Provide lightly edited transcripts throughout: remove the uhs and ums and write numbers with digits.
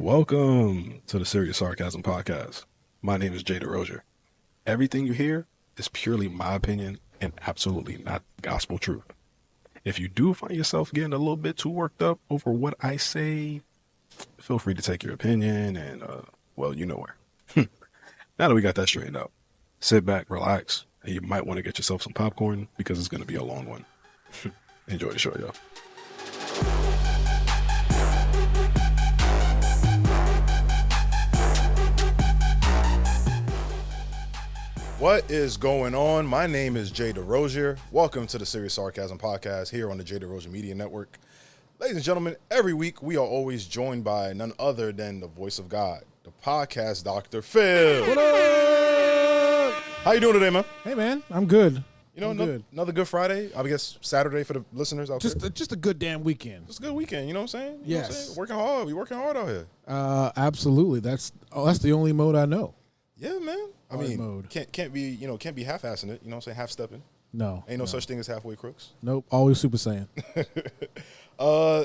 Welcome to the Serious Sarcasm Podcast. My name is Jay DeRozier. Everything you hear is purely my opinion and absolutely not gospel truth. If you do find yourself getting a little bit too worked up over what I say, feel free to take your opinion and, well, you know where. Now that we got that straightened out, sit back, relax, and you might want to get yourself some popcorn because it's going to be a long one. Enjoy the show, y'all. What is going on? My name is Jay DeRozier. Welcome to the Serious Sarcasm Podcast here on the Jay DeRozier Media Network. Ladies and gentlemen, every week we are always joined by none other than the voice of God, the podcast Dr. Phil. What up? How you doing today, man? Hey, man, I'm good. You know, good. Another good Friday. I guess Saturday for the listeners out there. Just a good damn weekend. It's a good weekend. You know what I'm saying? You know what I'm Yes. saying? Working hard. We working hard out here. Absolutely. That's the only mode I know. Yeah, man. I Hard mean, mode. can't be half-assing it. You know what I'm saying? Half-stepping. No. Ain't no such thing as halfway crooks. Nope. Always Super Saiyan.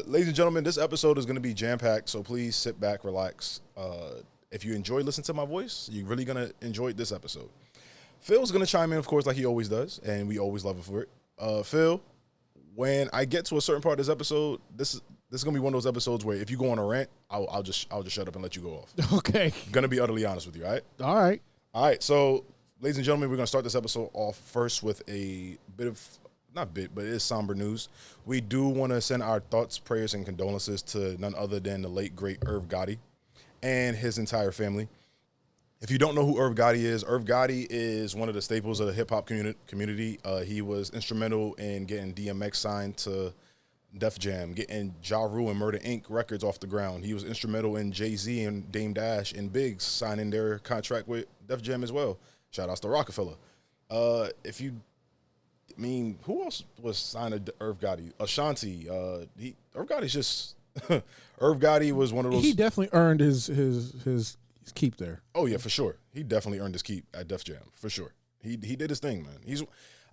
Ladies and gentlemen, this episode is going to be jam-packed, so please sit back, relax. If you enjoy listening to my voice, you're really going to enjoy this episode. Phil's going to chime in, of course, like he always does, and we always love it for it. Phil, when I get to a certain part of this episode, this is going to be one of those episodes where if you go on a rant, I'll just shut up and let you go off. Okay. Going to be utterly honest with you, all right? All right. All right, so, ladies and gentlemen, we're going to start this episode off first with a bit of, not bit, but it is somber news. We do want to send our thoughts, prayers, and condolences to none other than the late, great Irv Gotti and his entire family. If you don't know who Irv Gotti is one of the staples of the hip-hop community. He was instrumental in getting DMX signed to Def Jam, getting Ja Rule and Murder Inc. records off the ground. He was instrumental in Jay-Z and Dame Dash and Biggs signing their contract with Def Jam as well. Shout outs to Rockefeller. Who else was signed to Irv Gotti? Ashanti. Irv Gotti's just Irv Gotti was one of those. He definitely earned his keep there. Oh yeah, for sure. He definitely earned his keep at Def Jam for sure. He did his thing, man.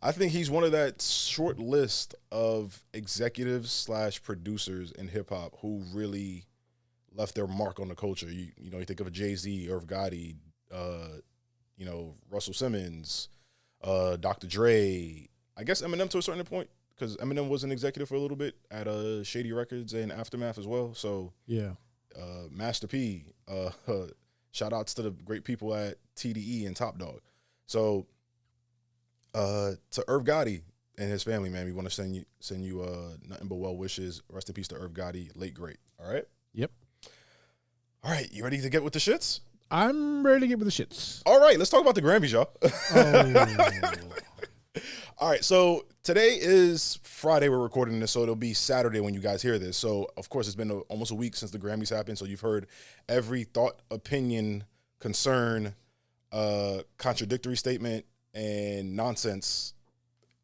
I think he's one of that short list of executives / producers in hip hop who really left their mark on the culture. You think of a Jay-Z, Irv Gotti, Russell Simmons, Dr. Dre. I guess Eminem to a certain point, because Eminem was an executive for a little bit at Shady Records and Aftermath as well. So Yeah. Master P. Shout outs to the great people at TDE and Top Dog. So to Irv Gotti and his family, man, we want to send you nothing but well wishes. Rest in peace to Irv Gotti, late great. All right? Yep. All right, you ready to get with the shits? I'm ready to get with the shits. All right, let's talk about the Grammys, y'all. Oh. All right, so today is Friday. We're recording this, so it'll be Saturday when you guys hear this. So, of course, it's been almost a week since the Grammys happened, so you've heard every thought, opinion, concern, contradictory statement, and nonsense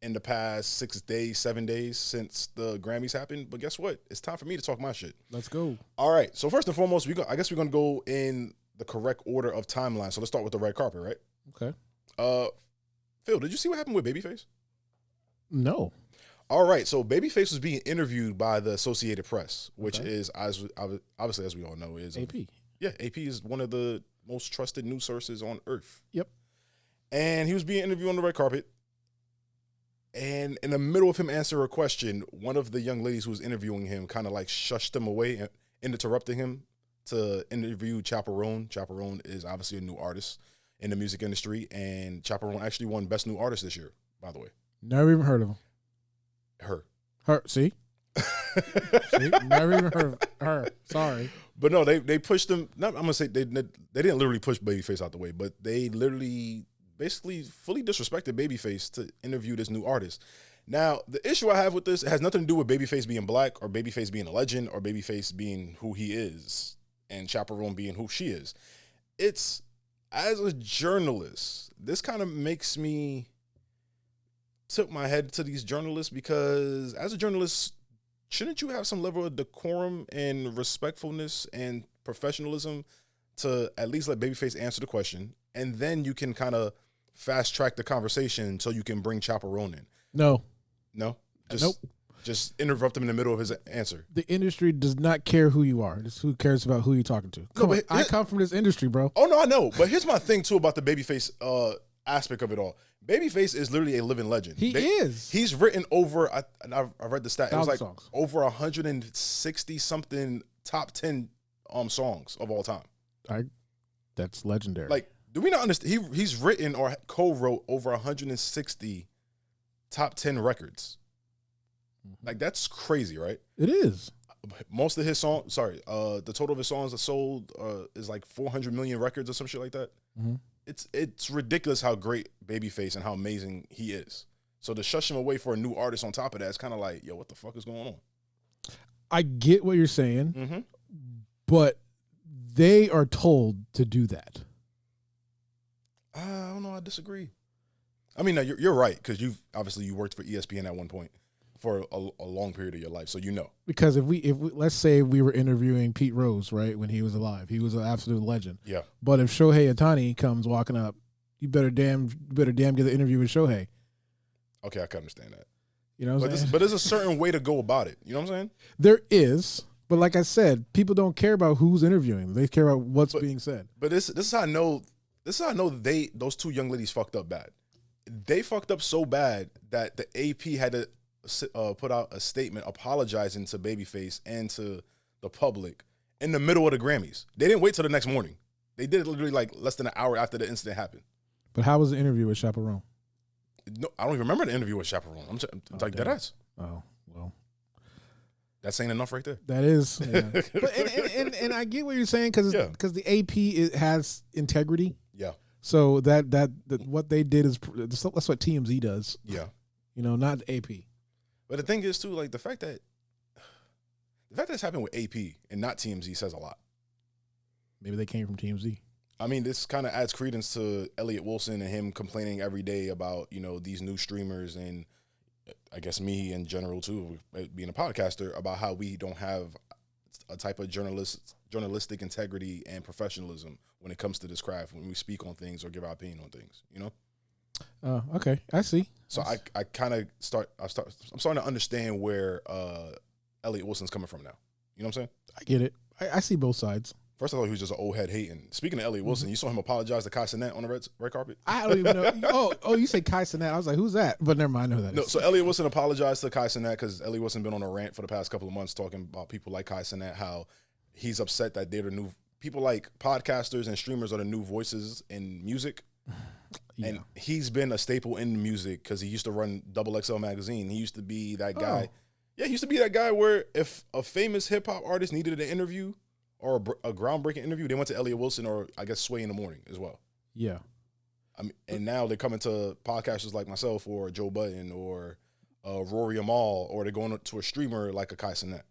in the past 6 days, 7 days since the Grammys happened. But guess what? It's time for me to talk my shit. Let's go. All right, so first and foremost, I guess we're going to go in the correct order of timeline. So let's start with the red carpet, right? Okay. Phil, did you see what happened with Babyface? No. All right, so Babyface was being interviewed by the Associated Press, which Okay. is, obviously, as we all know, is AP. Yeah, AP is one of the most trusted news sources on earth. Yep. And he was being interviewed on the red carpet. And in the middle of him answering a question, one of the young ladies who was interviewing him kind of like shushed him away and interrupting him to interview Chaperone. Chaperone is obviously a new artist in the music industry, and Chaperone actually won Best New Artist this year, by the way. Never even heard of him. Her. See? See? Never even heard of her. Sorry. But no, they pushed him. I'm gonna say they didn't literally push Babyface out the way, but they literally basically fully disrespected Babyface to interview this new artist. Now, the issue I have with this, it has nothing to do with Babyface being black or Babyface being a legend or Babyface being who he is and Chaperone being who she is. It's, as a journalist, this kind of makes me tip my head to these journalists, because as a journalist, shouldn't you have some level of decorum and respectfulness and professionalism to at least let Babyface answer the question, and then you can kind of fast track the conversation so you can bring Chaperone in? No. No? Nope. Just interrupt him in the middle of his answer. The industry does not care who you are. It's who cares about who you're talking to. I come from this industry, bro. Oh, no, I know. But here's my thing, too, about the Babyface aspect of it all. Babyface is literally a living legend. He is. He's written over, I read the stat, it was like songs. over 160-something top 10 songs of all time. That's legendary. Like, do we not understand? He's written or co-wrote over 160 top 10 records. Like, that's crazy, right? It is. Most of his songs, the total of his songs that sold is like 400 million records or some shit like that. Mm-hmm. It's ridiculous how great Babyface and how amazing he is. So to shush him away for a new artist on top of that, it's kind of like, yo, what the fuck is going on? I get what you're saying, but they are told to do that. I don't know. I disagree. I mean, no, you're right, because you worked for ESPN at one point for a long period of your life, so you know. Because if we let's say we were interviewing Pete Rose, right, when he was alive, he was an absolute legend. Yeah. But if Shohei Ohtani comes walking up, you better damn get the interview with Shohei. Okay, I can understand that. You know what I'm saying? But there's a certain way to go about it. You know what I'm saying? There is, but like I said, people don't care about who's interviewing. They care about what's being said. But this is how I know. This is how I know those two young ladies fucked up bad. They fucked up so bad that the AP had to put out a statement apologizing to Babyface and to the public in the middle of the Grammys. They didn't wait till the next morning. They did it literally like less than an hour after the incident happened. But how was the interview with Chaperone? No, I don't even remember the interview with Chaperone. I'm like, dead ass. Oh, well. That's saying enough right there. That is. Yeah. But, and I get what you're saying because the AP has integrity. Yeah. So that what they did is that's what TMZ does. Yeah. You know, not the AP. But the thing is too, like the fact that it's happened with AP and not TMZ says a lot. Maybe they came from TMZ. I mean, this kind of adds credence to Elliott Wilson and him complaining every day about, you know, these new streamers and I guess me in general too, being a podcaster, about how we don't have a type of journalistic integrity and professionalism when it comes to this craft, when we speak on things or give our opinion on things, you know? Okay, I see. So I'm starting to understand where Elliott Wilson's coming from now. You know what I'm saying? I get it. I see both sides. First, I thought he was just an old head hating. Speaking of Elliott Wilson, you saw him apologize to Cenat on the red carpet? I don't even know. Oh, you say Cenat. I was like, who's that? But never mind, I know who that is. So Elliott Wilson apologized to Cenat because Elliott Wilson been on a rant for the past couple of months talking about people like Cenat, how he's upset that they're the new people, like podcasters and streamers are the new voices in music. Yeah. And he's been a staple in music because he used to run XXL magazine. He used to be that guy. Yeah, he used to be that guy where if a famous hip hop artist needed an interview or a groundbreaking interview, they went to Elliott Wilson or I guess Sway in the Morning as well. Yeah. I mean, and now they're coming to podcasters like myself or Joe Budden or Rory Amal, or they're going to a streamer like a Cenat.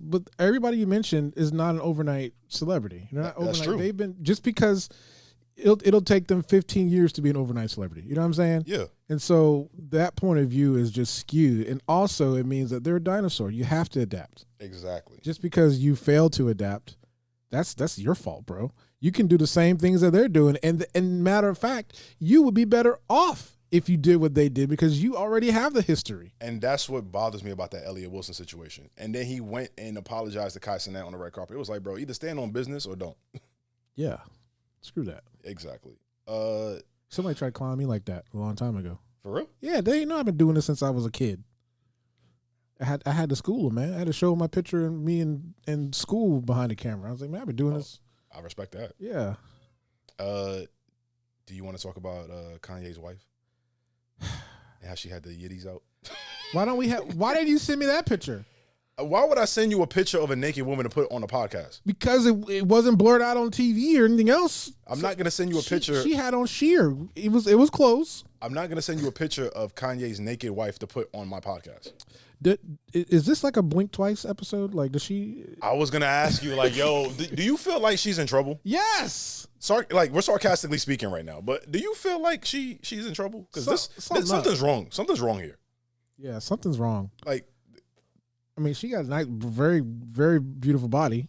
But everybody you mentioned is not an overnight celebrity. They're not overnight. That's true. They've been, just because it'll take them 15 years to be an overnight celebrity. You know what I'm saying? Yeah. And so that point of view is just skewed. And also it means that they're a dinosaur. You have to adapt. Exactly. Just because you fail to adapt, that's your fault, bro. You can do the same things that they're doing. And matter of fact, you would be better off if you did what they did because you already have the history. And that's what bothers me about that Elliott Wilson situation. And then he went and apologized to Cenat on the red carpet. It was like, bro, either stand on business or don't. Yeah. Screw that. Exactly. Somebody tried to clown me like that a long time ago. For real? Yeah, they know I've been doing this since I was a kid. I had to school them, man. I had to show my picture of me in school behind the camera. I was like, man, I've been doing this. I respect that. Yeah. Do you want to talk about Kanye's wife? And how she had the yitties out? Why didn't you send me that picture? Why would I send you a picture of a naked woman to put on a podcast? Because it wasn't blurred out on TV or anything else. I'm not going to send you a picture. She had on sheer. It was close. I'm not going to send you a picture of Kanye's naked wife to put on my podcast. Is this like a Blink Twice episode? Like, does she? I was going to ask you, like, yo, do you feel like she's in trouble? Yes. Like, we're sarcastically speaking right now, but do you feel like she's in trouble? Because something's wrong. Something's wrong here. Yeah, something's wrong. Like, I mean, she got a nice, very, very beautiful body,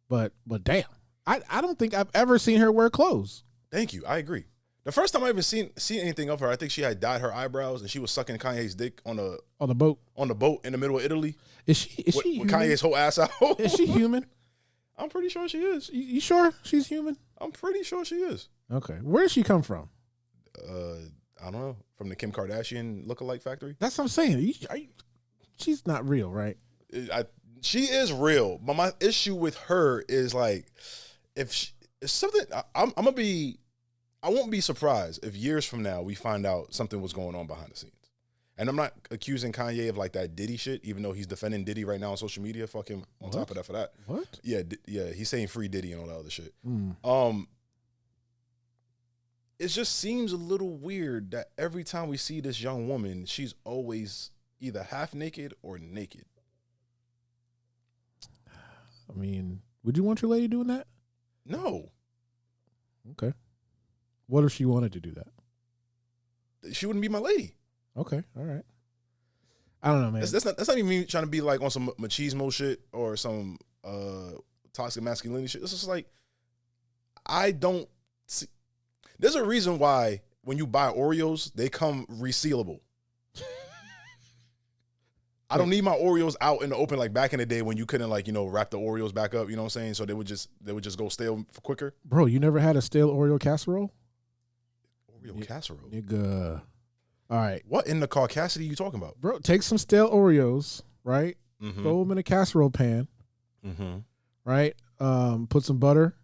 but damn, I don't think I've ever seen her wear clothes. Thank you. I agree. The first time I ever seen anything of her, I think she had dyed her eyebrows and she was sucking Kanye's dick on the boat in the middle of Italy. Is she with Kanye's whole ass out? Is she human? I'm pretty sure she is. You sure she's human? I'm pretty sure she is. Okay. Where does she come from? I don't know. From the Kim Kardashian lookalike factory? That's what I'm saying. She's not real, right? She is real. But my issue with her is like, if something, I won't be surprised if years from now we find out something was going on behind the scenes. And I'm not accusing Kanye of like that Diddy shit, even though he's defending Diddy right now on social media. Fuck him on top of that for that. What? Yeah, he's saying free Diddy and all that other shit. It just seems a little weird that every time we see this young woman, she's always either half naked or naked. I mean, would you want your lady doing that? No. Okay. What if she wanted to do that? She wouldn't be my lady. Okay, all right. I don't know, man. That's not even me trying to be like on some machismo shit or some toxic masculinity shit. It's just like, I don't see. There's a reason why when you buy Oreos, they come resealable. I don't need my Oreos out in the open like back in the day when you couldn't like, wrap the Oreos back up, you know what I'm saying? So they would just go stale quicker. Bro, you never had a stale Oreo casserole? Oreo casserole? Nigga. All right. What in the caucasity are you talking about? Bro, take some stale Oreos, right? Mm-hmm. Throw them in a casserole pan, right? Put some butter,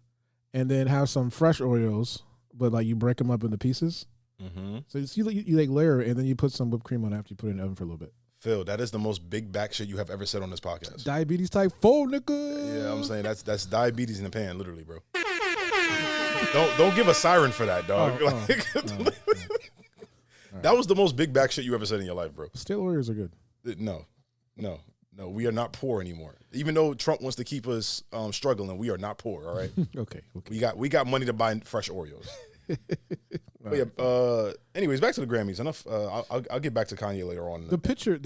and then have some fresh Oreos, but like you break them up into pieces. So you like layer it, and then you put some whipped cream on after you put it in the oven for a little bit. Phil, that is the most big back shit you have ever said on this podcast. Diabetes type 4, nigga. Yeah, I'm saying that's diabetes in the pan, literally, bro. Don't give a siren for that, dog. That was the most big back shit you ever said in your life, bro. Stale Oreos are good. No. We are not poor anymore. Even though Trump wants to keep us struggling, we are not poor. All right. Okay. We got money to buy fresh Oreos. But yeah. Anyways, back to the Grammys. Enough. I'll get back to Kanye later on. The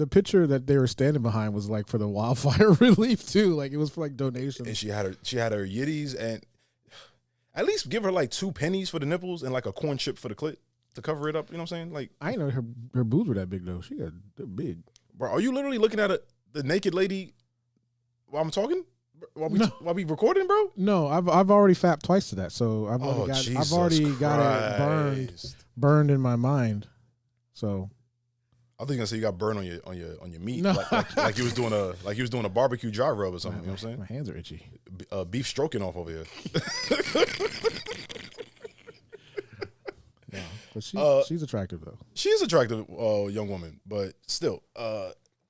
picture that they were standing behind was like for the wildfire relief too. Like it was for like donations. And she had her yitties, and at least give her like 2 pennies for the nipples and like a corn chip for the clit to cover it up. You know what I'm saying? Like, I didn't know her boobs were that big though. They're big. Bro, are you literally looking at the naked lady while I'm talking? While we recording, bro? No, I've already fapped twice to that, so I've already got it burned in my mind. So I think I say you got burned on your meat, no. like you was doing a barbecue dry rub or something. You know what I'm saying? My hands are itchy. Beef stroking off over here. No, but she's attractive though. She's attractive, young woman, but still.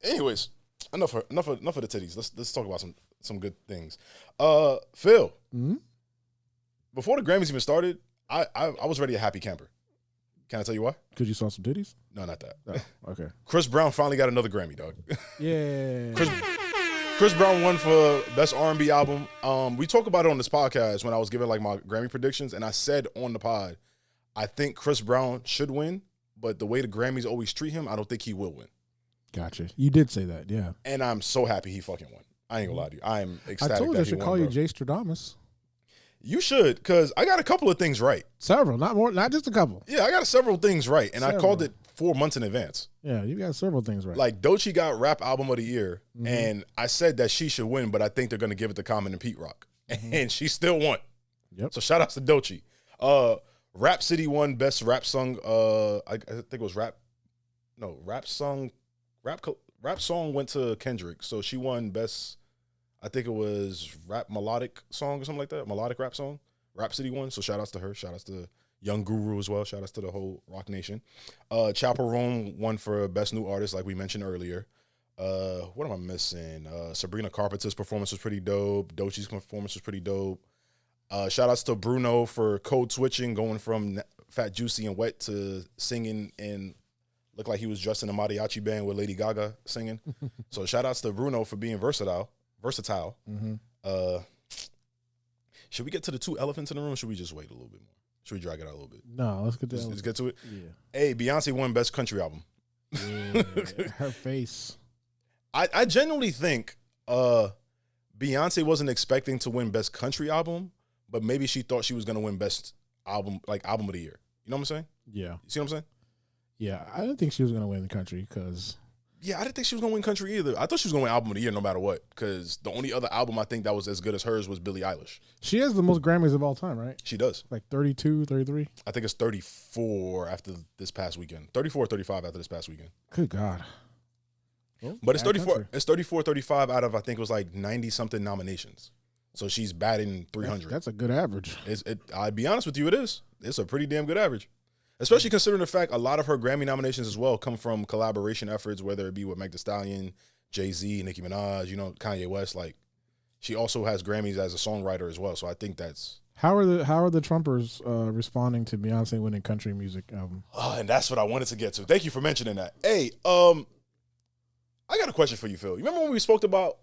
Anyways, enough of the titties. Let's talk about some good things. Phil, before the Grammys even started, I was already a happy camper. Can I tell you why? Because you saw some titties? No, not that. Oh, okay. Chris Brown finally got another Grammy, dog. Yeah. Chris Brown won for Best R&B Album. We talked about it on this podcast when I was giving like my Grammy predictions, and I said on the pod, I think Chris Brown should win, but the way the Grammys always treat him, I don't think he will win. Gotcha. You did say that, yeah. And I'm so happy he fucking won. I ain't gonna lie to you. I am ecstatic. I told you I should call you bro. Jay Stradamus. You should, because I got a couple of things right. Several, not just a couple. Yeah, I got several things right, and I called it 4 months in advance. Yeah, you got several things right. Like, Doechii got Rap Album of the Year, and I said that she should win, but I think they're going to give it to Common and Pete Rock. And she still won. Yep. So shout outs to Doechii. Rhapsody won Best Rap Song. I think it was Rap Song went to Kendrick. So she won Best, I think it was Rap Melodic Song or something like that. Melodic Rap Song. Rhapsody won. So shout outs to her. Shout outs to Young Guru as well. Shout outs to the whole Rock Nation. Roan won for Best New Artist, like we mentioned earlier. What am I missing? Sabrina Carpenter's performance was pretty dope. Doechii's performance was pretty dope. Shout outs to Bruno for code switching, going from Fat, Juicy, and Wet to singing and looked like he was dressed in a mariachi band with Lady Gaga singing. So shout outs to Bruno for being versatile. Should we get to the 2 elephants in the room, or should we just wait a little bit more? Should we drag it out a little bit? No, let's get to Let's get to it. Yeah. Hey, Beyonce won Best Country Album. Yeah, her face. I genuinely think Beyonce wasn't expecting to win Best Country Album, but maybe she thought she was going to win Best Album, like Album of the Year. You know what I'm saying? Yeah. You see what I'm saying? Yeah. I didn't think she was going to win the country because. Yeah, I didn't think she was going to win country either. I thought she was going to win album of the year no matter what, because the only other album I think that was as good as hers was Billie Eilish. She has the most Grammys of all time, right? She does. Like 32, 33? I think it's 34 after this past weekend. 34 or 35 after this past weekend. Good God. Well, But it's 34. country. It's 34, 35 out of, I think it was like 90 something nominations. So she's batting 300. That's a good average. I'd be honest with you, it is. It's a pretty damn good average. Especially considering the fact a lot of her Grammy nominations as well come from collaboration efforts, whether it be with Meg Thee Stallion, Jay-Z, Nicki Minaj, Kanye West. Like, she also has Grammys as a songwriter as well. So I think that's. How are the Trumpers responding to Beyonce winning country music album? Oh, and that's what I wanted to get to. Thank you for mentioning that. Hey, I got a question for you, Phil. You remember when we spoke about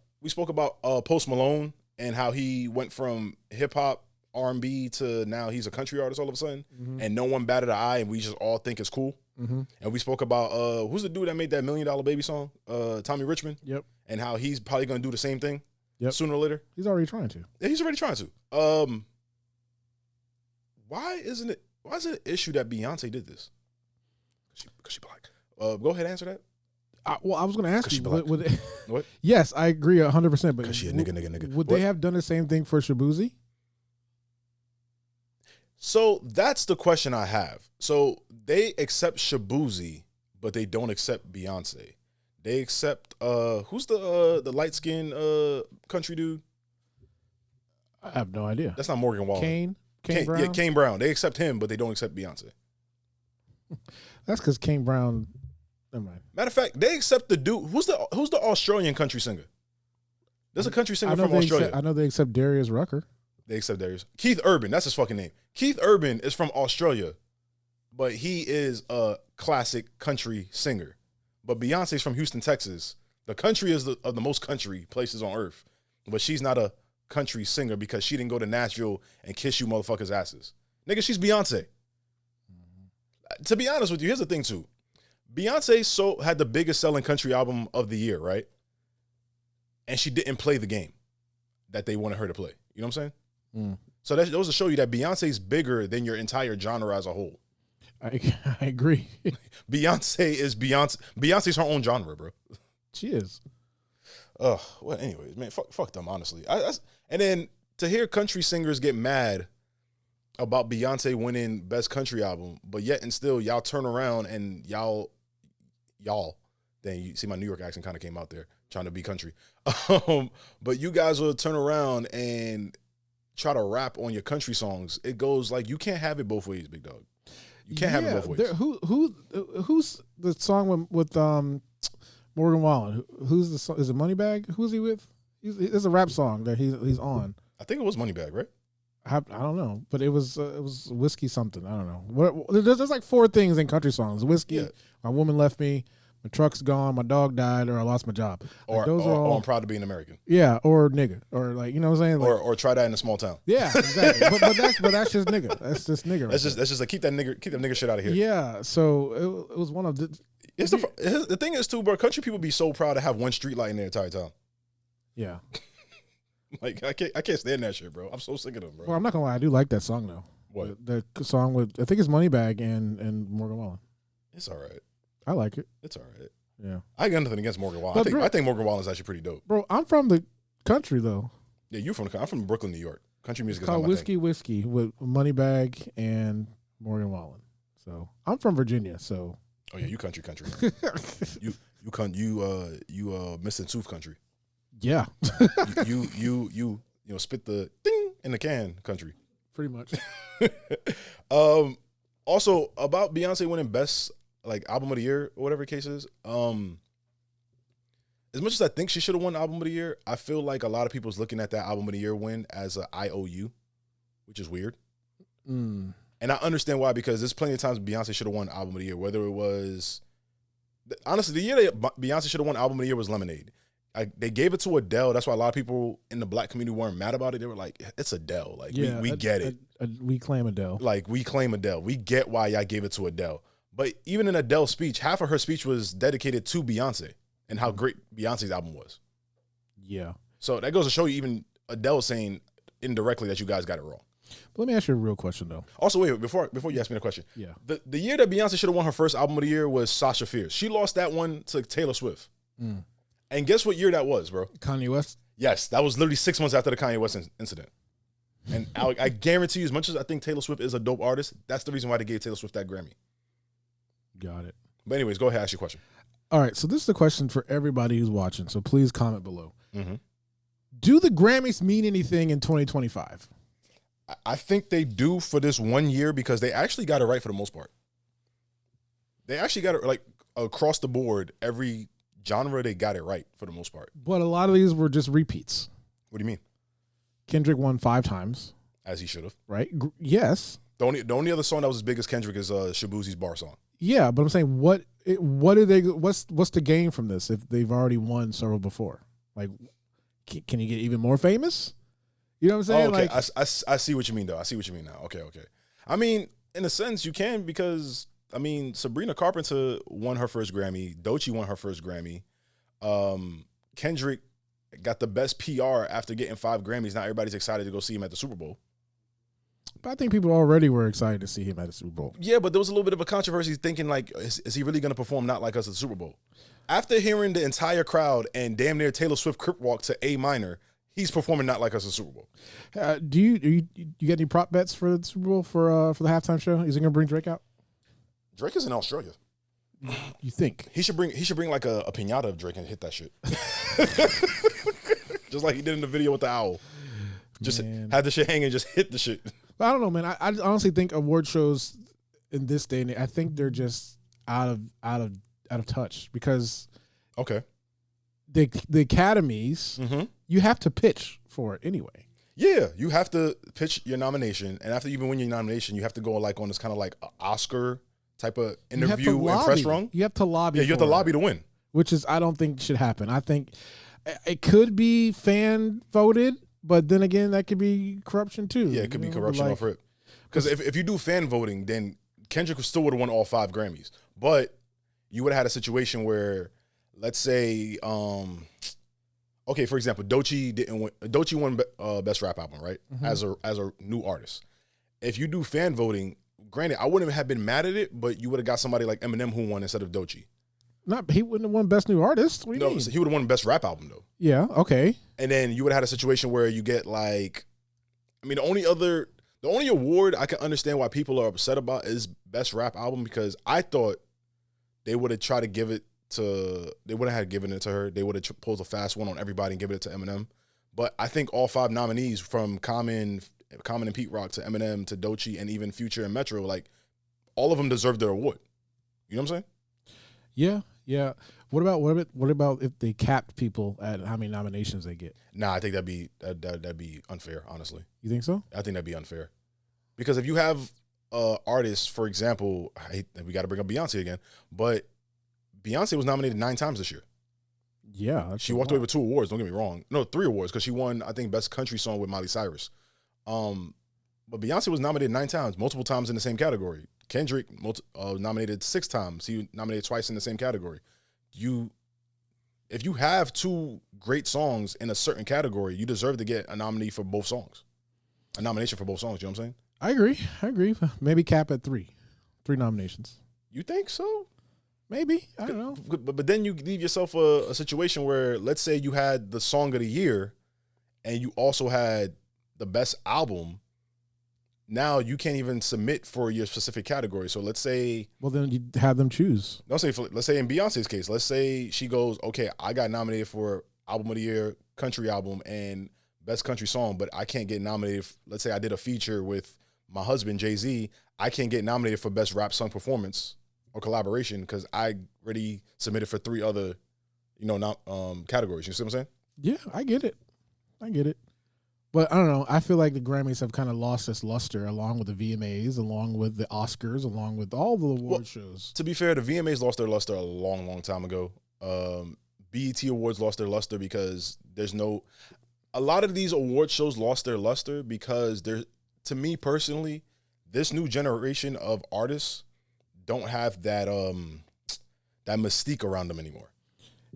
Post Malone and how he went from hip hop, R&B to now he's a country artist all of a sudden, and no one batted an eye, and we just all think it's cool. And we spoke about who's the dude that made that $1 Million Baby song, Tommy Richmond. Yep. And how he's probably gonna do the same thing. Yep. Sooner or later. He's already trying to. Yeah, he's already trying to. Why is it an issue that Beyonce did this? Because she black. Go ahead, answer that. I was going to ask you. What? Yes, I agree 100%. But Because she a nigga. Would they have done the same thing for Shabuzi? So that's the question I have. So they accept Shabuzi, but they don't accept Beyonce. They accept who's the light skinned country dude? I have no idea. That's not Morgan Wallen. Kane Brown? Yeah, Kane Brown. They accept him, but they don't accept Beyonce. That's because Kane Brown. Never mind. Matter of fact, they accept the dude. Who's the Australian country singer? There's a country singer from Australia. I know they accept Darius Rucker. They accept Darius. Keith Urban, that's his fucking name. Keith Urban is from Australia, but he is a classic country singer. But Beyonce's from Houston, Texas. The country is of the most country places on earth, but she's not a country singer because she didn't go to Nashville and kiss you motherfuckers' asses. Nigga, she's Beyonce. To be honest with you, here's the thing too. Beyonce had the biggest selling country album of the year, right? And she didn't play the game that they wanted her to play. You know what I'm saying? So that goes to show you that Beyonce's bigger than your entire genre as a whole. I agree. Beyonce is Beyonce. Beyonce's her own genre, bro. She is. Well, anyways, man, fuck them, honestly. And then to hear country singers get mad about Beyonce winning Best Country Album, but yet and still y'all turn around and y'all, then you see my New York accent kind of came out there trying to be country. But you guys will turn around and try to rap on your country songs. It goes like, you can't have it both ways, big dog. You can't have it both ways. Who's the song with Morgan Wallen? Who's the song? Is it Moneybag? Who's he with? It's a rap song that he's on. I think it was Moneybag, right? I don't know, but it was whiskey something. I don't know. There's like 4 things in country songs: whiskey, Yeah. my woman left me, my truck's gone, my dog died, or I lost my job. Or, like, those are all, I'm proud to be an American. Yeah, or nigga, or like, you know what I'm saying? Like, Or try that in a small town. yeah, exactly. but that's just nigga. That's just nigga. That's just like keep that nigga shit out of here. Yeah. So it was one of the. The thing is too, bro. Country people be so proud to have one street light in their entire town. Yeah. Like I can't stand that shit, bro. I'm so sick of them, bro. Well, I'm not gonna lie, I do like that song though. What? The song with, I think it's Moneybag and Morgan Wallen. It's all right. I like it. It's all right. Yeah. I got nothing against Morgan Wallen. I think Morgan Wallen is actually pretty dope. Bro, I'm from the country though. Yeah, I'm from Brooklyn, New York. Country music is not called my thing. Whiskey with Moneybag and Morgan Wallen. So I'm from Virginia. So. Oh yeah, you country. you Mr. Tooth country. Yeah. you spit the ding in the can country. Pretty much. Also about Beyonce winning best like album of the year or whatever the case is. As much as I think she should have won album of the year, I feel like a lot of people's looking at that album of the year win as a IOU, which is weird. And I understand why, because there's plenty of times Beyonce should have won album of the year. Whether it was, honestly, the year that Beyonce should have won album of the year was Lemonade. They gave it to Adele. That's why a lot of people in the black community weren't mad about it. They were like, it's Adele. Like, yeah, we get it. We claim Adele. Like, we claim Adele. We get why y'all gave it to Adele. But even in Adele's speech, half of her speech was dedicated to Beyonce and how great Beyonce's album was. Yeah. So that goes to show you, even Adele saying, indirectly that you guys got it wrong. But let me ask you a real question though. Also, wait, before you ask me the question. Yeah. The year that Beyonce should have won her first album of the year was Sasha Fierce. She lost that one to Taylor Swift. And guess what year that was, bro? Kanye West. Yes, that was literally 6 months after the Kanye West incident. And I guarantee you, as much as I think Taylor Swift is a dope artist, that's the reason why they gave Taylor Swift that Grammy. Got it. But anyways, go ahead, ask your question. All right, so this is the question for everybody who's watching, so please comment below. Mm-hmm. Do the Grammys mean anything in 2025? I think they do for this 1 year because they actually got it right for the most part. They actually got it like across the board, every genre, they got it right for the most part. But a lot of these were just repeats. What do you mean? Kendrick won 5 times. As he should have. Right? Yes. The only other song that was as big as Kendrick is Shabuzi's bar song. Yeah, but I'm saying what's the gain from this if they've already won several before? Like, can you get even more famous? You know what I'm saying? Oh, okay, like, I see what you mean though. I see what you mean now. Okay. I mean, in a sense, you can because I mean, Sabrina Carpenter won her first Grammy. Doechii won her first Grammy. Kendrick got the best PR after getting 5 Grammys. Now everybody's excited to go see him at the Super Bowl. But I think people already were excited to see him at the Super Bowl. Yeah, but there was a little bit of a controversy thinking like, is he really going to perform Not Like Us at the Super Bowl? After hearing the entire crowd and damn near Taylor Swift crip walk to A minor, he's performing Not Like Us at the Super Bowl. Do you get any prop bets for the Super Bowl for the halftime show? Is he going to bring Drake out? Drake is in Australia. You think he should bring like a piñata of Drake and hit that shit, just like he did in the video with the owl. Just had the shit hanging, just hit the shit. I don't know, man. I honestly think award shows in this day and age, I think they're just out of touch because the Academies, you have to pitch for it anyway. Yeah, you have to pitch your nomination, and after you even win your nomination, you have to go like on this kind of like Oscar type of interview and press run. You have to lobby. Yeah, you have to lobby to win, which is I don't think should happen. I think it could be fan voted. But then again, that could be corruption too. Yeah, it could be corruption off it. Because if you do fan voting, then Kendrick still would have won all 5 Grammys. But you would have had a situation where, let's say, okay, for example, Doechii didn't win. Doechii won Best Rap Album, right? As a new artist. If you do fan voting, granted, I wouldn't have been mad at it, but you would have got somebody like Eminem who won instead of Doechii. He wouldn't have won Best New Artist. What do you mean? So he would have won Best Rap Album though. Yeah. Okay. And then you would have had a situation where you get like, I mean, the only award I can understand why people are upset about is Best Rap Album because I thought they would have tried to give it to, they would have had given it to her. They would have pulled a fast one on everybody and given it to Eminem. But I think all 5 nominees from Common and Pete Rock to Eminem to Doechii and even Future and Metro, like all of them deserve their award. You know what I'm saying? Yeah. Yeah. What about if they capped people at how many nominations they get? Nah, I think that'd be unfair, honestly. You think so? I think that'd be unfair. Because if you have artists, for example, we got to bring up Beyonce again, but Beyonce was nominated 9 times this year. Yeah. She walked away with 2 awards, don't get me wrong. No, 3 awards, because she won, I think, Best Country Song with Miley Cyrus. But Beyonce was nominated 9 times, multiple times in the same category. Kendrick nominated 6 times. He nominated twice in the same category. If you have 2 great songs in a certain category, you deserve to get a nomination for both songs. You know what I'm saying? I agree. Maybe cap at 3 nominations. You think so? Maybe. I don't know. But then you leave yourself a situation where, let's say you had the song of the year and you also had the best album. Now you can't even submit for your specific category. So let's say, well, then you have them choose. Let's say in Beyonce's case, let's say she goes, okay, I got nominated for Album of the Year, Country Album, and Best Country Song, but I can't get nominated. Let's say I did a feature with my husband Jay-Z, I can't get nominated for Best Rap Song Performance or Collaboration because I already submitted for 3 other, categories. You see what I'm saying? Yeah, I get it. But I don't know. I feel like the Grammys have kind of lost its luster along with the VMAs, along with the Oscars, along with all the award shows. To be fair, the VMAs lost their luster a long, long time ago. BET Awards lost their luster because a lot of these award shows lost their luster because to me personally, this new generation of artists don't have that mystique around them anymore.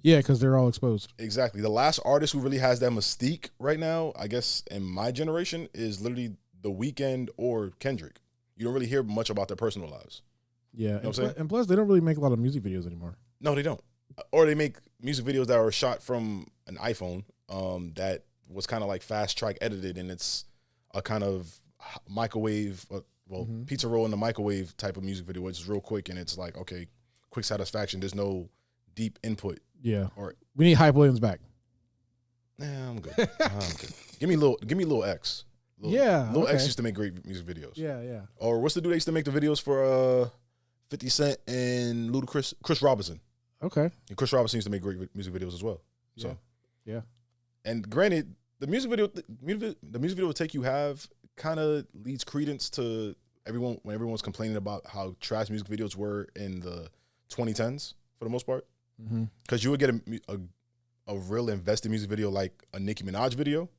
Yeah, because they're all exposed. Exactly. The last artist who really has that mystique right now, I guess, in my generation, is literally The Weeknd or Kendrick. You don't really hear much about their personal lives. Yeah, You know what I'm saying? and plus they don't really make a lot of music videos anymore. No, they don't. Or they make music videos that are shot from an iPhone that was kind of like fast track edited, and it's a kind of microwave, pizza roll in the microwave type of music video, which is real quick, and it's like, okay, quick satisfaction. There's no deep input. Yeah, Or we need Hype Williams back. Nah, I'm good. I'm good. Give me Lil X. Lil X used to make great music videos. Yeah. Or what's the dude that used to make the videos for 50 Cent and Ludacris? Chris Robinson. Okay. And Chris Robinson used to make great music videos as well. So yeah. And granted, the music video take you have kind of leads credence to everyone when everyone's complaining about how trash music videos were in the 2010s for the most part. Because you would get a real invested music video like a Nicki Minaj video,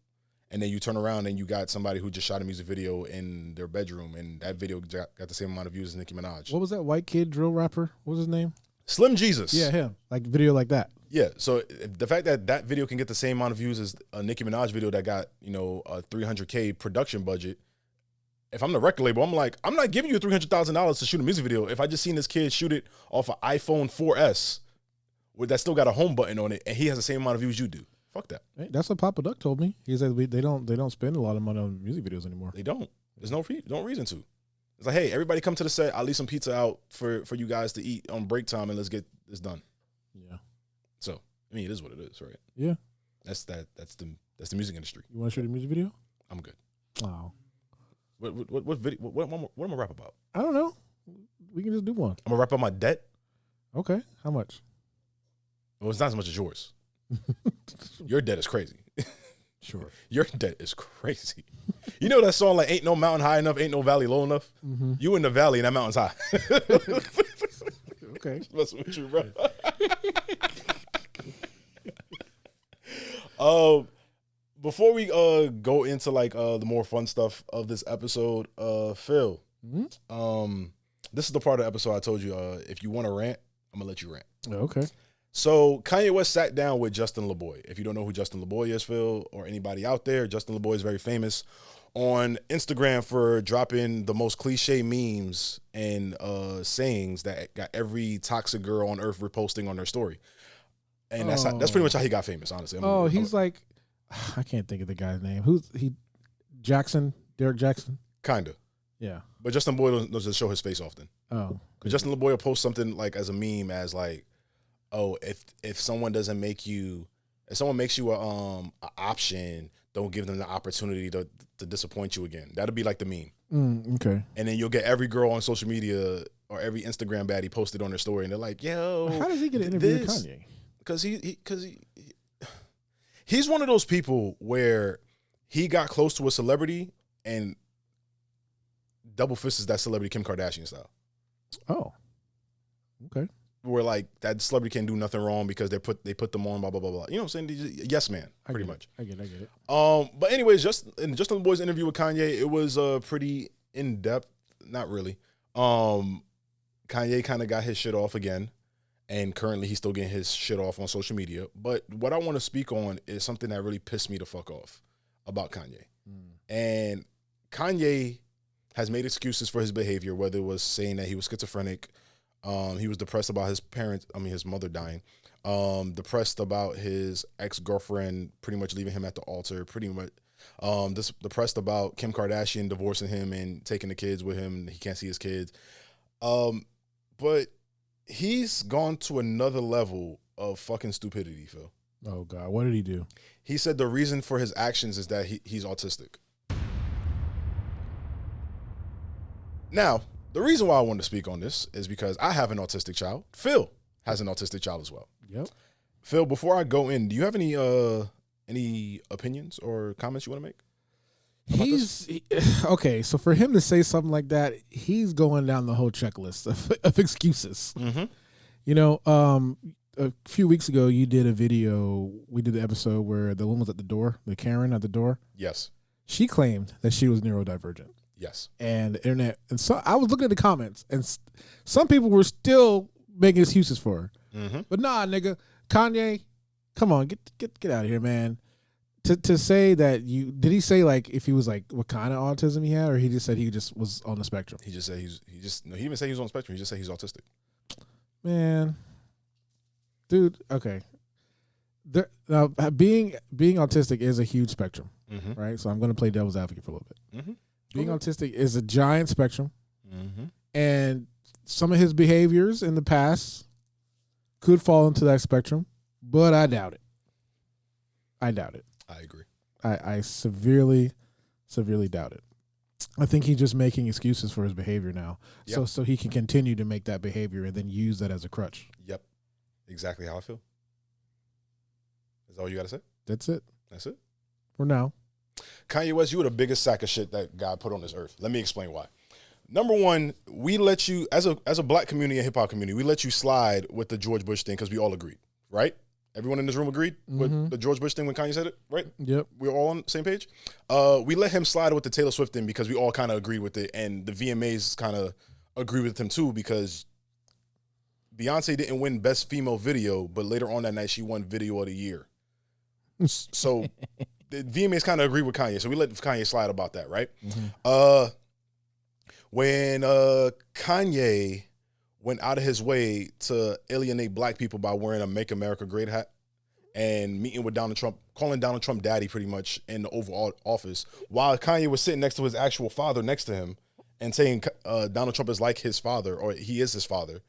and then you turn around and you got somebody who just shot a music video in their bedroom, and that video got the same amount of views as Nicki Minaj. What was that white kid drill rapper? What was his name? Slim Jesus. Yeah, him. Like video like that. Yeah, so the fact that video can get the same amount of views as a Nicki Minaj video that got, a $300K production budget, if I'm the record label, I'm like, I'm not giving you $300,000 to shoot a music video if I just seen this kid shoot it off an iPhone 4S that still got a home button on it, and he has the same amount of views you do. Fuck that. Hey, that's what Papa Duck told me. He said they don't spend a lot of money on music videos anymore. They don't. There's no reason to. It's like, hey, everybody come to the set. I'll leave some pizza out for you guys to eat on break time, and let's get this done. Yeah. So, I mean, it is what it is, right? Yeah. That's the music industry. You want to shoot a music video? I'm good. Oh. What video? What am I gonna rap about? I don't know. We can just do one. I'm gonna rap about my debt. Okay. How much? Well, it's not as much as yours. Your debt is crazy. Sure. Your debt is crazy. You know that song like "Ain't no mountain high enough, ain't no valley low enough." Mm-hmm. You in the valley and that mountain's high. Okay. Messing with you, bro. Before we go into like the more fun stuff of this episode, Phil, this is the part of the episode I told you if you want to rant, I'm gonna let you rant. Okay. So Kanye West sat down with Justin LaBoy. If you don't know who Justin LaBoy is, Phil, or anybody out there, Justin LaBoy is very famous on Instagram for dropping the most cliche memes and sayings that got every toxic girl on earth reposting on their story. And that's pretty much how he got famous, honestly. He's like, I can't think of the guy's name. Who's he? Jackson? Derek Jackson? Kinda. Yeah. But Justin LaBoy doesn't show his face often. Oh. But Justin LaBoy will post something like as a meme as like, oh, if someone doesn't make you, if someone makes you a option, don't give them the opportunity to disappoint you again. That'll be like the meme. Okay. And then you'll get every girl on social media or every Instagram baddie posted on their story, and they're like, yo, how does he get an interview with Kanye? Because he's one of those people where he got close to a celebrity and double fists that celebrity Kim Kardashian style. Oh. Okay. Where like that celebrity can't do nothing wrong because they put them on, blah blah blah blah. You know what I'm saying? Yes, man, pretty much. I get it. But anyways, in the boys' interview with Kanye, it was pretty in depth. Not really. Kanye kind of got his shit off again, and currently he's still getting his shit off on social media. But what I want to speak on is something that really pissed me the fuck off about Kanye. And Kanye has made excuses for his behavior, whether it was saying that he was schizophrenic. He was depressed about his mother dying. Depressed about his ex-girlfriend pretty much leaving him at the altar. Pretty much depressed about Kim Kardashian divorcing him and taking the kids with him. He can't see his kids. But he's gone to another level of fucking stupidity, Phil. Oh, God. What did he do? He said the reason for his actions is that he's autistic. Now, the reason why I wanted to speak on this is because I have an autistic child. Phil has an autistic child as well. Yep. Phil, before I go in, do you have any opinions or comments you want to make? Okay. So for him to say something like that, he's going down the whole checklist of excuses. Mm-hmm. You know, a few weeks ago, you did a video. We did the episode where the woman was at the door, the Karen at the door. Yes. She claimed that she was neurodivergent. Yes. And the internet, and so I was looking at the comments, and some people were still making excuses for her. Mm-hmm. But nah, nigga, Kanye, come on, get out of here, man. To say that did he say like if he was like what kind of autism he had, or he just said he just was on the spectrum? He just said he didn't say he was on the spectrum. He just said he's autistic. Man, dude, okay. Now being autistic is a huge spectrum, right? So I'm going to play devil's advocate for a little bit. Being autistic is a giant spectrum, and some of his behaviors in the past could fall into that spectrum, but I doubt it. I agree. I severely doubt it. I think he's just making excuses for his behavior now, so he can continue to make that behavior and then use that as a crutch. Yep, exactly how I feel. Is that all you got to say? That's it. That's it? For now. Kanye West, you were the biggest sack of shit that God put on this earth. Let me explain why. Number one, we let you, as a black community and hip-hop community, we let you slide with the George Bush thing because we all agreed, right? Everyone in this room agreed with the George Bush thing when Kanye said it, right? Yep. We were all on the same page. We let him slide with the Taylor Swift thing because we all kind of agreed with it, and the VMAs kind of agree with him too because Beyonce didn't win Best Female Video, but later on that night she won Video of the Year. So the VMAs kind of agree with Kanye, so we let Kanye slide about that, right? When Kanye went out of his way to alienate black people by wearing a Make America Great hat and meeting with Donald Trump, calling Donald Trump daddy pretty much in the Oval Office, while Kanye was sitting next to his actual father next to him and saying Donald Trump is like his father, or he is his father,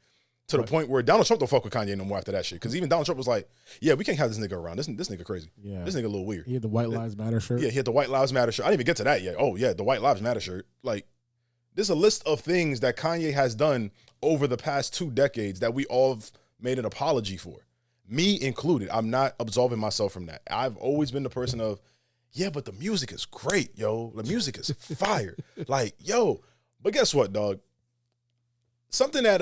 to the point where Donald Trump don't fuck with Kanye no more after that shit. Because even Donald Trump was like, yeah, we can't have this nigga around. This nigga crazy. Yeah. This nigga a little weird. He had the White Lives Matter shirt. Yeah, he had the White Lives Matter shirt. I didn't even get to that yet. Oh, yeah, the White Lives Matter shirt. Like, there's a list of things that Kanye has done over the past 2 decades that we all have made an apology for. Me included. I'm not absolving myself from that. I've always been the person of, yeah, but the music is great, yo. The music is fire. Like, yo. But guess what, dog? Something that,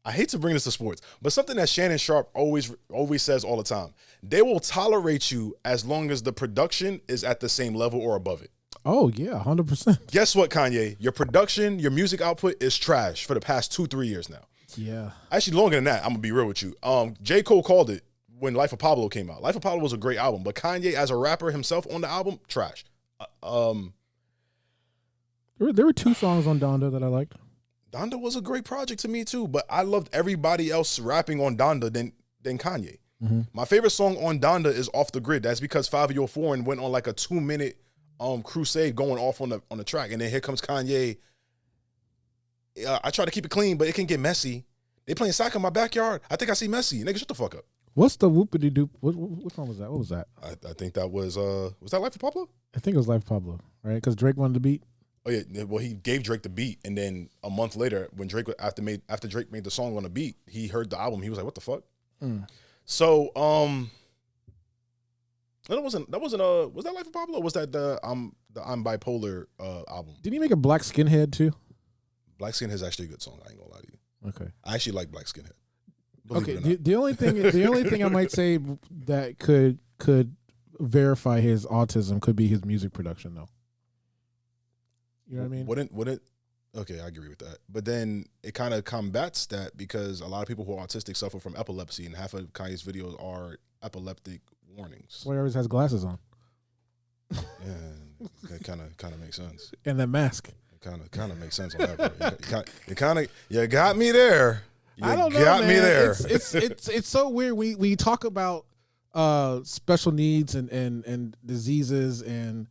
I hate to bring this to sports, but something that Shannon Sharp always says all the time. They will tolerate you as long as the production is at the same level or above it. Oh, yeah, 100%. Guess what, Kanye? Your production, your music output is trash for the past 2-3 years now. Yeah. Actually, longer than that, I'm going to be real with you. J. Cole called it when Life of Pablo came out. Life of Pablo was a great album, but Kanye as a rapper himself on the album, trash. There were 2 songs on Donda that I liked. Donda was a great project to me too, but I loved everybody else rapping on Donda than Kanye. My favorite song on Donda is Off the Grid. That's because 504 and went on like a 2-minute crusade going off on the track, and then here comes Kanye. I try to keep it clean, but it can get messy. They playing soccer in my backyard. I think I see Messi. Nigga, shut the fuck up. What's the whoopity doop? What song was that? What was that? I think that was that Life of Pablo? I think it was Life of Pablo, right? Because Drake wanted the beat. Oh yeah, well he gave Drake the beat, and then a month later, when Drake after Drake made the song on the beat, he heard the album. He was like, "What the fuck?" So that wasn't was that Life of Pablo? Or was that the I'm Bipolar album? Didn't he make a Black Skinhead too? Black Skinhead is actually a good song. I ain't gonna lie to you. Okay, I actually like Black Skinhead. Okay, the only thing I might say that could verify his autism could be his music production, though. You know what I mean? Wouldn't okay, I agree with that. But then it kind of combats that because a lot of people who are autistic suffer from epilepsy, and half of Kanye's videos are epileptic warnings. That's why he always has glasses on. Yeah, it kind of makes sense. And that mask. It kind of makes sense on that. Bro. It kind of you got me there. I don't know, man. Me there. It's so weird. We talk about special needs and diseases and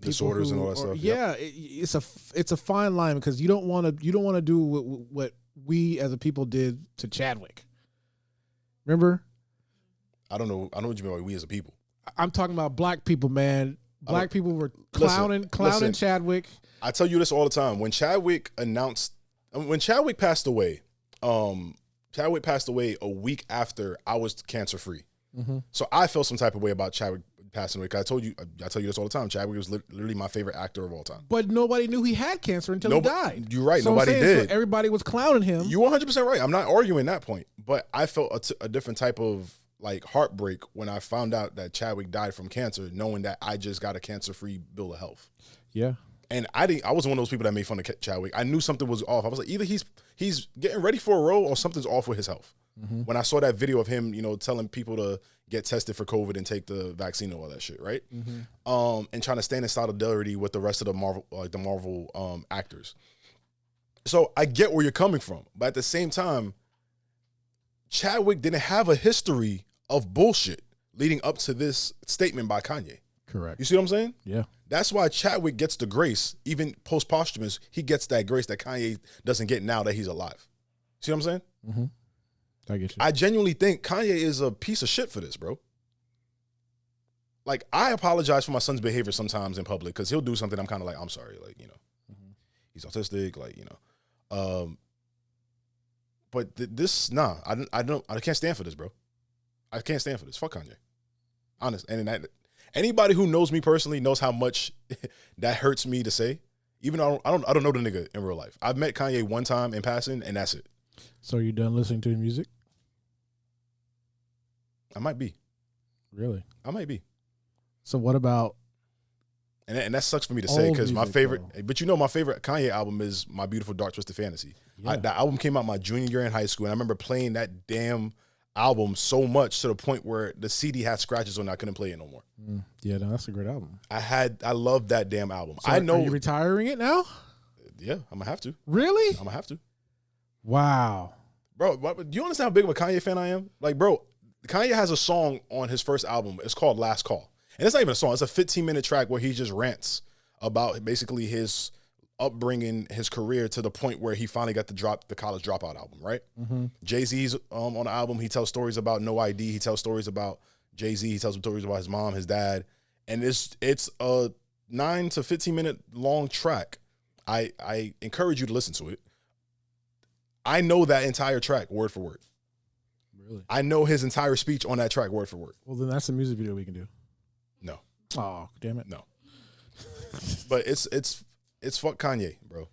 disorders and all that stuff. Yeah, it's a fine line because you don't want to do what we as a people did to Chadwick. Remember? I know what you mean by we as a people. I'm talking about black people, man. Black people were clowning Chadwick. I tell you this all the time. When Chadwick passed away, Chadwick passed away a week after I was cancer free. So I felt some type of way about Chadwick passing away. Cause I tell you this all the time. Chadwick was literally my favorite actor of all time. But nobody knew he had cancer until he died. You're right. So nobody did. So everybody was clowning him. You're 100% right. I'm not arguing that point. But I felt a different type of like heartbreak when I found out that Chadwick died from cancer, knowing that I just got a cancer-free bill of health. Yeah. And I wasn't one of those people that made fun of Chadwick. I knew something was off. I was like, either he's getting ready for a role or something's off with his health. when I saw that video of him, telling people to get tested for COVID and take the vaccine and all that shit, right? And trying to stand in solidarity with the rest of the Marvel actors. So I get where you're coming from, but at the same time, Chadwick didn't have a history of bullshit leading up to this statement by Kanye. Correct. You see what I'm saying? Yeah. That's why Chadwick gets the grace, even post-posthumous, he gets that grace that Kanye doesn't get now that he's alive. See what I'm saying? Mm-hmm. I get you. I genuinely think Kanye is a piece of shit for this, bro. Like, I apologize for my son's behavior sometimes in public because he'll do something I'm kind of like, I'm sorry, like, he's autistic, like, but I can't stand for this, bro. I can't stand for this. Fuck Kanye. Honest. And anybody who knows me personally knows how much that hurts me to say. Even though I don't know the nigga in real life. I've met Kanye one time in passing, and that's it. So are you done listening to his music? I might be. Really? I might be. So what about? And that sucks for me to say because my favorite, though. but my favorite Kanye album is My Beautiful Dark Twisted Fantasy. Yeah. That album came out my junior year in high school, and I remember playing that damn album so much to the point where the CD had scratches on it. I couldn't play it no more. Yeah, no, that's a great album. I love that damn album. So I know. Are you retiring it now? Yeah, I'm gonna have to. Really? I'm gonna have to. Wow. Bro, do you understand how big of a Kanye fan I am? Like, bro, Kanye has a song on his first album. It's called Last Call. And it's not even a song. It's a 15-minute track where he just rants about basically his upbringing, his career to the point where he finally got the College Dropout album, right? Jay-Z's on the album. He tells stories about No ID. He tells stories about Jay-Z. He tells stories about his mom, his dad. And it's a 9 to 15-minute long track. I encourage you to listen to it. I know that entire track word for word. Really? I know his entire speech on that track word for word. Well, then that's a music video we can do. No. Oh, damn it. No. But it's fuck Kanye, bro.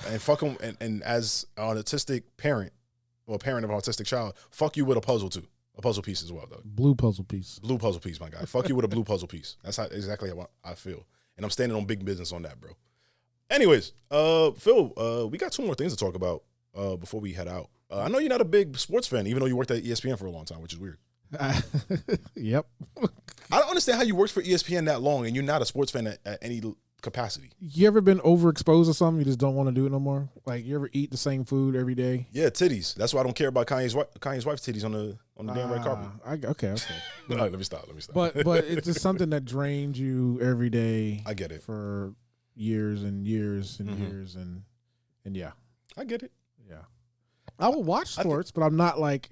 And fuck him. And as an autistic parent, or a parent of an autistic child, fuck you with a puzzle too. A puzzle piece as well, though. Blue puzzle piece. Blue puzzle piece, my guy. Fuck you with a blue puzzle piece. That's exactly how I feel. And I'm standing on big business on that, bro. Anyways, Phil, we got 2 more things to talk about before we head out. I know you're not a big sports fan, even though you worked at ESPN for a long time, which is weird. Yep. I don't understand how you worked for ESPN that long and you're not a sports fan at any capacity. You ever been overexposed to something you just don't want to do it no more? Like, you ever eat the same food every day? Yeah, titties. That's why I don't care about Kanye's wife's titties on the damn red carpet. Okay. All right, let me stop. But it's just something that drains you every day. I get it. For years and years and years and yeah. I get it. Yeah. I will watch sports, but I'm not like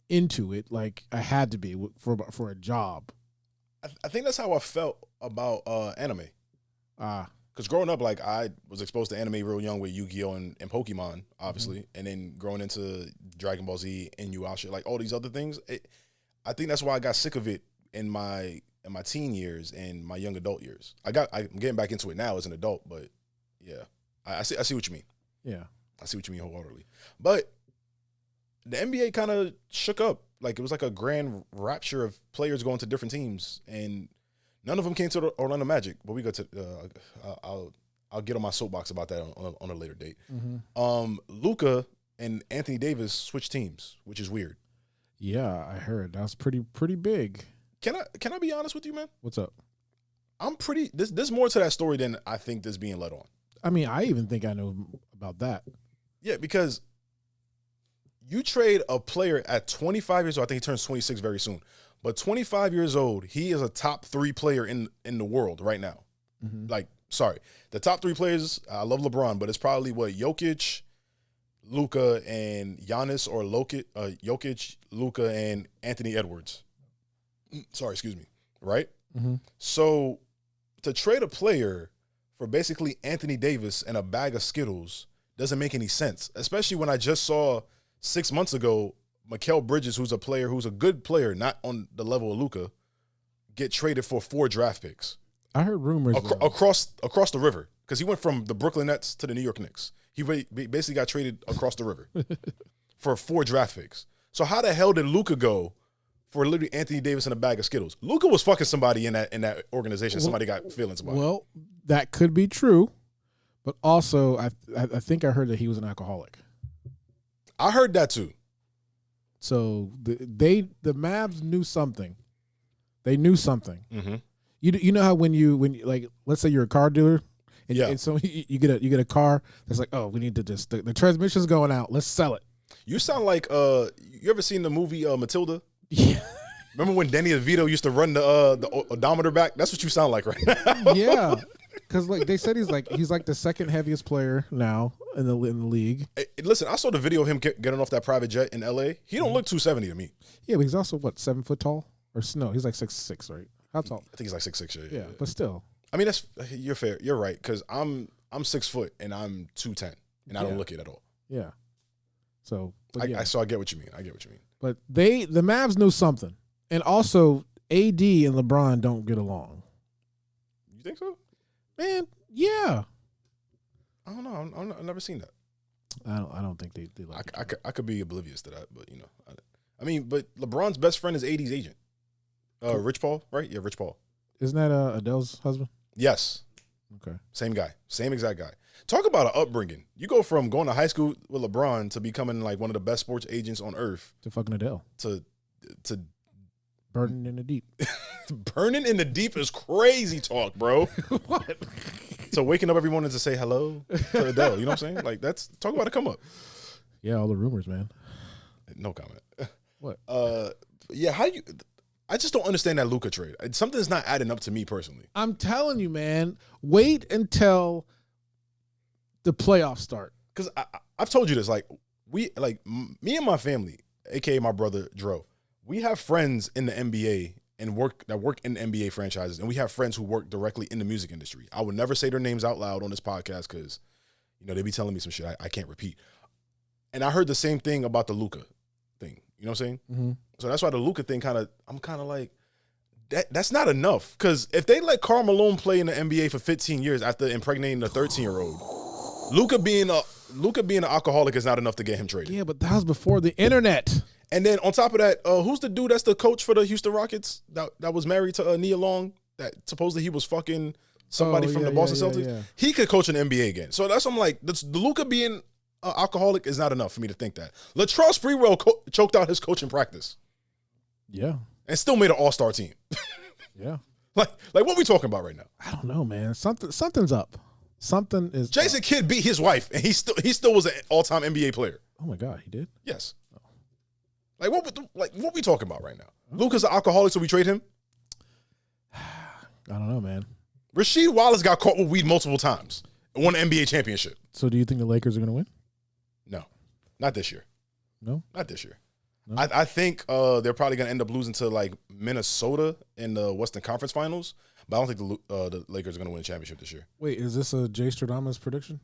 into it like I had to be for a job. I think that's how I felt about anime. Because growing up, like, I was exposed to anime real young with Yu-Gi-Oh! and Pokemon, obviously, and then growing into Dragon Ball Z and Inuyasha, like all these other things. I think that's why I got sick of it in my teen years and my young adult years. I'm getting back into it now as an adult, but yeah, I see what you mean. Yeah, I see what you mean wholeheartedly. But the NBA kind of shook up. Like, it was like a grand rapture of players going to different teams, and none of them came to the Orlando Magic. But we go to I'll get on my soapbox about that on a later date. Luka and Anthony Davis switched teams, which is weird. Yeah, I heard that was pretty big. Can I be honest with you, man? What's up? There's more to that story than I think that's being let on. I mean, I even think I know about that. Yeah, because you trade a player at 25 years old. I think he turns 26 very soon. But 25 years old, he is a top 3 player in the world right now. Like, sorry. The top 3 players, I love LeBron, but it's probably Jokic, Luka, and Giannis, or Jokic, Luka, and Anthony Edwards. Sorry, excuse me. Right? So to trade a player for basically Anthony Davis and a bag of Skittles doesn't make any sense, especially when I just saw 6 months ago Mikal Bridges, who's a good player, not on the level of Luka, get traded for 4 draft picks. I heard rumors across the river, because he went from the Brooklyn Nets to the New York Knicks. He basically got traded across the river for 4 draft picks. So how the hell did Luka go for literally Anthony Davis and a bag of Skittles? Luka was fucking somebody in that organization. Somebody got feelings about. Well, that could be true, but also I think I heard that he was an alcoholic. I heard that too. So the Mavs knew something. They knew something. Mm-hmm. You know how when you like, let's say you're a car dealer, and, Yeah. and so you get a car that's like, oh, we need to just the transmission's going out. Let's sell it. You sound like you ever seen the movie Matilda? Yeah. Remember when Danny DeVito used to run the odometer back? That's what you sound like right now. Yeah. Because like they said, he's like the second heaviest player now in the league. Hey, listen, I saw the video of him getting off that private jet in L.A. He don't look 270 to me. Yeah, but he's also what, 7 foot tall? Or no, he's like 6'6", right? How tall? I think he's like 6'6". Yeah, but still. I mean, you're fair. You're right, because I'm 6 foot and I'm 210, and I don't look it at all. Yeah. So, I get what you mean. But the Mavs knew something, and also AD and LeBron don't get along. You think so? Man, yeah. I don't know. I've never seen that. I don't think they like. I could be oblivious to that, but I mean, but LeBron's best friend is AD's agent, Rich Paul, right? Yeah, Rich Paul. Isn't that Adele's husband? Yes. Okay. Same guy, same exact guy. Talk about an upbringing. You go from going to high school with LeBron to becoming like one of the best sports agents on earth To fucking Adele. to Burning in the deep. burning in the deep is crazy talk, bro. What? So waking up every morning to say hello to Adele, you know what I'm saying? Like that's talk about a come up. Yeah, all the rumors, man. No comment. What? Yeah, I just don't understand that Luka trade. Something's not adding up to me personally. I'm telling you, man. Wait until the playoffs start. Because I've told you this, like me and my family, aka my brother Dro, we have friends in the NBA and work in the NBA franchises, and we have friends who work directly in the music industry. I would never say their names out loud on this podcast because, they be telling me some shit I can't repeat. And I heard the same thing about the Luka thing. You know what I'm saying? Mm-hmm. So that's why the Luka thing I'm kind of like, that's not enough. Because if they let Karl Malone play in the NBA for 15 years after impregnating a 13-year-old, Luka being an alcoholic is not enough to get him traded. Yeah, but that was before the internet. And then on top of that, who's the dude that's the coach for the Houston Rockets that was married to Nia Long? That supposedly he was fucking somebody from the Boston Celtics. Yeah. He could coach an NBA again. So that's I'm like, the Luka being alcoholic is not enough for me to think that. Latrell Sprewell choked out his coaching practice. Yeah. And still made an all-star team. Yeah. Like what we talking about right now? I don't know, man. Something's up. Something is Jason up. Kidd beat his wife, and he still was an all-time NBA player. Oh my God, he did? Yes. Like what we talking about right now? Luka's an alcoholic, so we trade him? I don't know, man. Rasheed Wallace got caught with weed multiple times and won an NBA championship. So do you think the Lakers are going to win? No, not this year. No? Not this year. No? I think they're probably going to end up losing to like Minnesota in the Western Conference Finals, but I don't think the Lakers are going to win a championship this year. Wait, is this a Jay Stradamus prediction?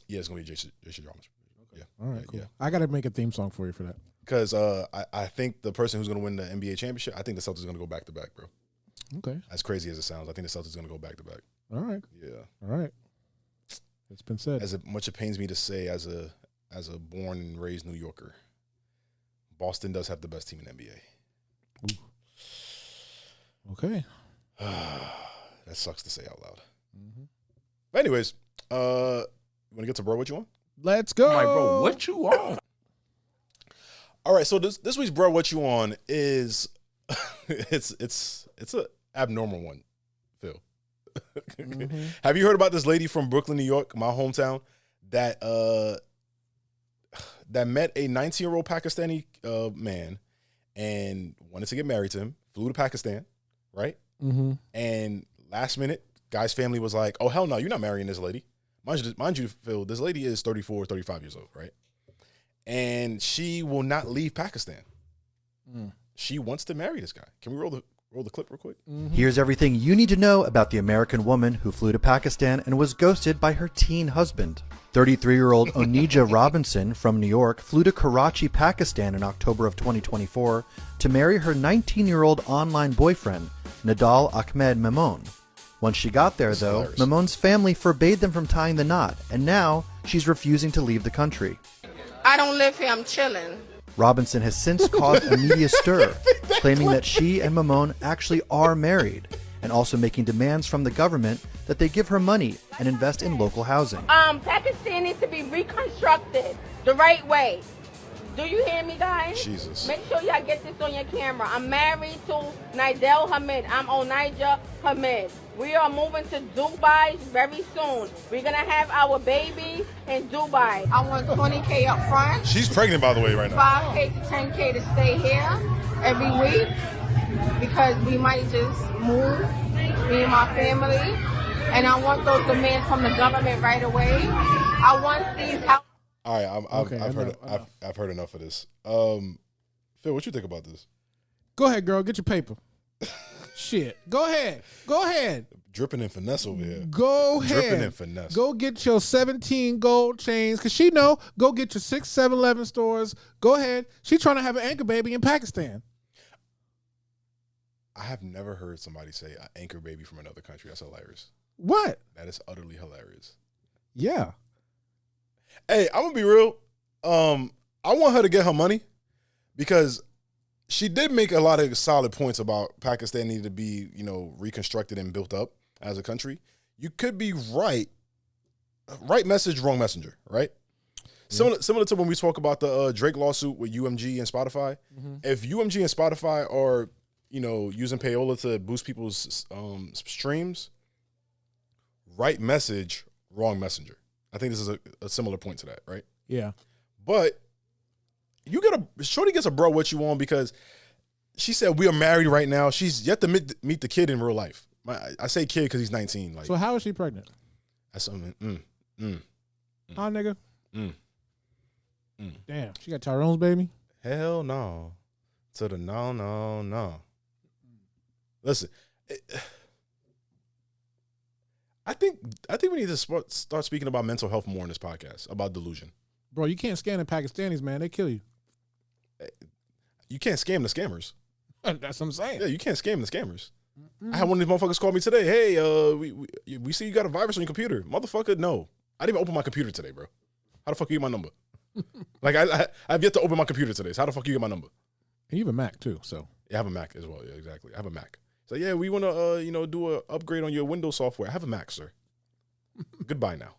Yeah, it's going to be Jason Dramas. Yeah. All right, cool. Yeah. I got to make a theme song for you for that. Because I think the person who's going to win the NBA championship, I think the Celtics are going to go back-to-back, bro. Okay. As crazy as it sounds, I think the Celtics are going to go back-to-back. All right. Yeah. All right. It's been said. As much it pains me to say as a born and raised New Yorker, Boston does have the best team in the NBA. Ooh. Okay. That sucks to say out loud. Mm-hmm. But anyways, you want to get to Bro What You Want? Let's go. I'm like, bro, what you want? All right, so this week's Bro What You On is it's a abnormal one, Phil. Mm-hmm. Have you heard about this lady from Brooklyn, New York, my hometown, that met a 19-year-old Pakistani man and wanted to get married to him, flew to Pakistan, right? Mm-hmm. And last minute, guy's family was like, oh, hell no, you're not marrying this lady. Mind you, Phil, this lady is 34, 35 years old, right? And she will not leave Pakistan. Mm. She wants to marry this guy. Can we roll the clip real quick? Mm-hmm. Here's everything you need to know about the American woman who flew to Pakistan and was ghosted by her teen husband. 33-year-old Onija Robinson from New York flew to Karachi, Pakistan in October of 2024 to marry her 19-year-old online boyfriend, Nadal Ahmed Memon. Once she got there, though, hilarious. Memon's family forbade them from tying the knot, and now she's refusing to leave the country. I don't live here, I'm chilling. Robinson has since caused a media stir, claiming that she and Memon actually are married, and also making demands from the government that they give her money and invest in local housing. Pakistan needs to be reconstructed the right way. Do you hear me, guys? Jesus. Make sure y'all get this on your camera. I'm married to Nidel Hamid. I'm Onija Hamid. We are moving to Dubai very soon. We're going to have our baby in Dubai. I want 20K up front. She's pregnant, by the way, right now. 5K to 10K to stay here every week because we might just move, me and my family. And I want those demands from the government right away. I want these houses. All right, I've heard enough of this. Phil, what you think about this? Go ahead, girl. Get your paper. Shit. Go ahead. Dripping in finesse over here. Go ahead. Dripping in finesse. Go get your 17 gold chains. Because she know. Go get your 6 7-Eleven stores. Go ahead. She trying to have an anchor baby in Pakistan. I have never heard somebody say an anchor baby from another country. That's hilarious. What? That is utterly hilarious. Yeah. Hey, I'm gonna be real. I want her to get her money because she did make a lot of solid points about Pakistan needed to be, reconstructed and built up as a country. You could be right. Right message, wrong messenger, right? Yeah. Similar to when we talk about the Drake lawsuit with UMG and Spotify. Mm-hmm. If UMG and Spotify are, using payola to boost people's streams, right message, wrong messenger. I think this is a similar point to that, right? Yeah. But Shorty gets a bro what you want because she said we are married right now. She's yet to meet the kid in real life. I say kid because he's 19. Like, so how is she pregnant? That's something. Nigga. Damn, she got Tyrone's baby? Hell no. To the no. Listen, I think we need to start speaking about mental health more in this podcast, about delusion. Bro, you can't scam the Pakistanis, man. They kill you. You can't scam the scammers. That's what I'm saying. Yeah, you can't scam the scammers. Mm-hmm. I had one of these motherfuckers call me today. Hey, we see you got a virus on your computer. Motherfucker, no. I didn't even open my computer today, bro. How the fuck you get my number? Like, I've yet to open my computer today. So how the fuck you get my number? And you have a Mac, too, so. Yeah, I have a Mac as well. Yeah, exactly. I have a Mac. So, yeah, we want to, do an upgrade on your Windows software. I have a Mac, sir. Goodbye now.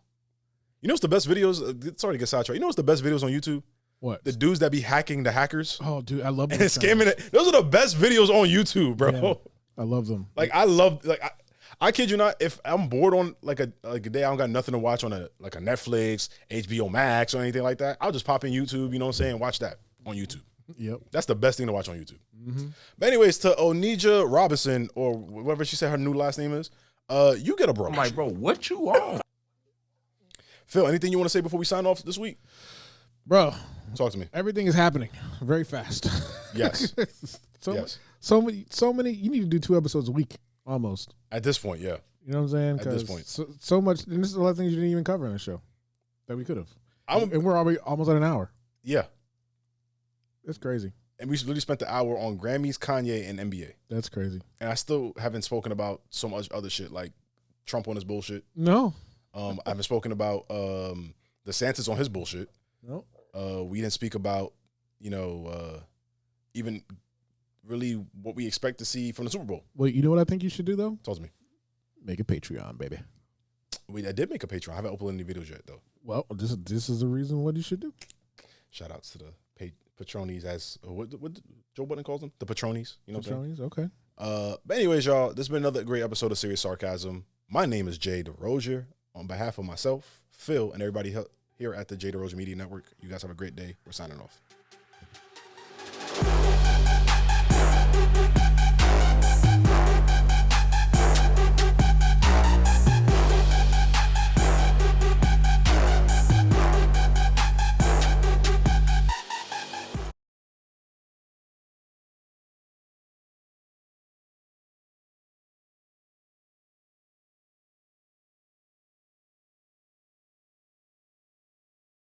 You know what's the best videos? Sorry to get sidetracked. You know what's the best videos on YouTube? What? The dudes that be hacking the hackers. Oh, dude, I love them. And scamming it. Those are the best videos on YouTube, bro. Yeah, I love them. Like, I kid you not, if I'm bored on like a day I don't got nothing to watch on a Netflix, HBO Max, or anything like that, I'll just pop in YouTube, you know what I'm saying, watch that on YouTube. Yep. That's the best thing to watch on YouTube. Mm-hmm. But anyways, to Onija Robinson, or whatever she said her new last name is, you get a bro. I'm like, bro, what you on? Phil, anything you want to say before we sign off this week? Bro. Talk to me. Everything is happening very fast. Yes. So many, you need to do 2 episodes a week, almost. At this point, yeah. You know what I'm saying? At this point. So much, and this is a lot of things you didn't even cover in the show that we could have. And we're already almost at an hour. Yeah. It's crazy. And we literally spent the hour on Grammys, Kanye, and NBA. That's crazy. And I still haven't spoken about so much other shit, like Trump on his bullshit. No. I haven't spoken about the Cenat on his bullshit. No. We didn't speak about, even really what we expect to see from the Super Bowl. Well, you know what I think you should do, though? Talk to me. Make a Patreon, baby. I did make a Patreon. I haven't uploaded any videos yet, though. Well, this is the reason what you should do. Shout outs to the Patronies, as what Joe Budden calls them, the Patronies. You know what I'm saying? Okay. But anyways, y'all, this has been another great episode of Serious Sarcasm. My name is Jay DeRozier. On behalf of myself, Phil, and everybody here at the Jay DeRozier Media Network, you guys have a great day. We're signing off.